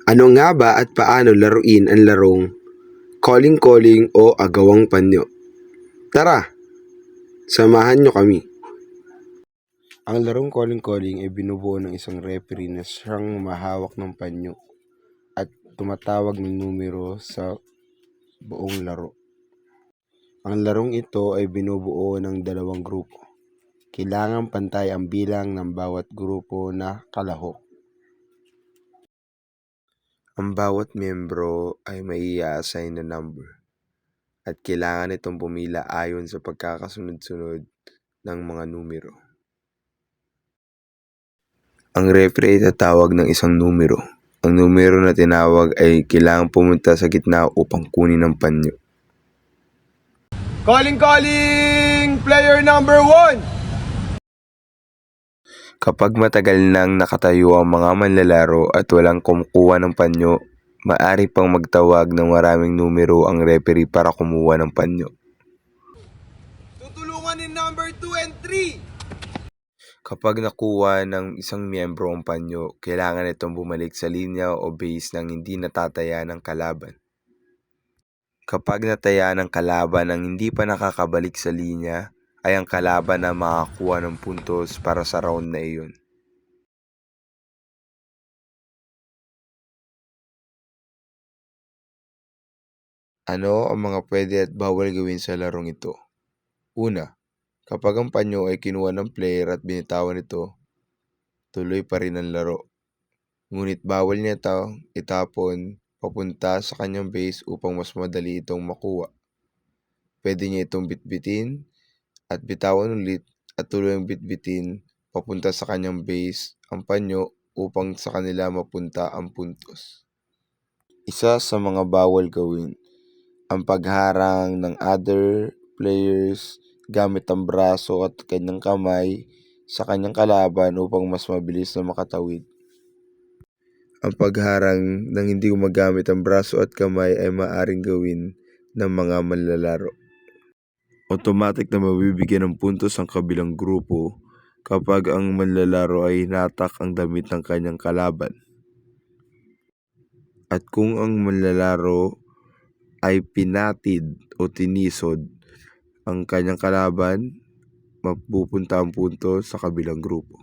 Ano nga ba at paano laruin ang larong calling-calling o agawang panyo? Tara, samahan nyo kami. Ang larong calling-calling ay binubuo ng isang referee na siyang mahawak ng panyo at tumatawag ng numero sa buong laro. Ang larong ito ay binubuo ng dalawang grupo. Kailangan pantay ang bilang ng bawat grupo na kalahok. Ang bawat miyembro ay may i-assign na number at kailangan itong pumila ayon sa pagkakasunod-sunod ng mga numero. Ang referee ay tatawag ng isang numero. Ang numero na tinawag ay kailangang pumunta sa gitna upang kunin ang panyo. Calling! Player number 1! Kapag matagal nang nakatayo ang mga manlalaro at walang kumukuha ng panyo, maaari pang magtawag ng maraming numero ang referee para kumuha ng panyo. Tutulungan ni number 2 and 3! Kapag nakuha ng isang miyembro ang panyo, kailangan itong bumalik sa linya o base nang hindi natataya ng kalaban. Kapag nataya ng kalaban ang hindi pa nakakabalik sa linya, ay ang kalaban na makakuha ng puntos para sa round na iyon. Ano ang mga pwede at bawal gawin sa larong ito? Una, kapag ang panyo ay kinuha ng player at binitawan ito, tuloy pa rin ang laro. Ngunit bawal niya itapon papunta sa kanyang base upang mas madali itong makuha. Pwede niya itong bitbitin at bitawan ulit at tuluyang bitbitin papunta sa kanyang base ang panyo upang sa kanila mapunta ang puntos. Isa sa mga bawal gawin, ang pagharang ng other players gamit ang braso at kanyang kamay sa kanyang kalaban upang mas mabilis na makatawid. Ang pagharang ng hindi gumagamit ang braso at kamay ay maaaring gawin ng mga manlalaro. Automatic na mabibigyan ng puntos ang kabilang grupo kapag ang manlalaro ay hinatak ang damit ng kanyang kalaban. At kung ang manlalaro ay pinatid o tinisod ang kanyang kalaban, mapupunta ang puntos sa kabilang grupo.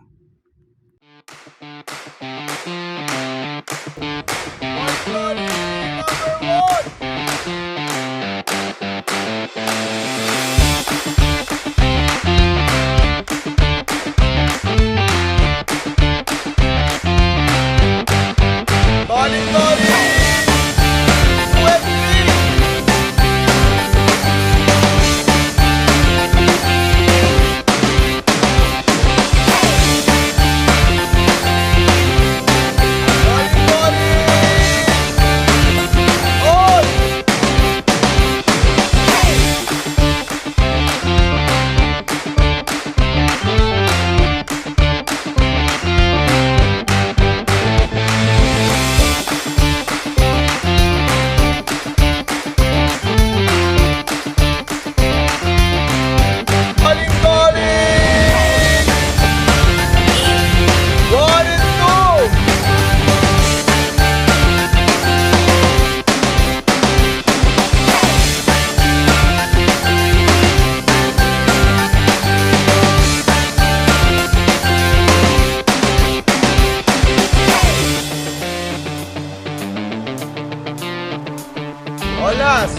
Olas!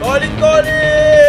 Calling!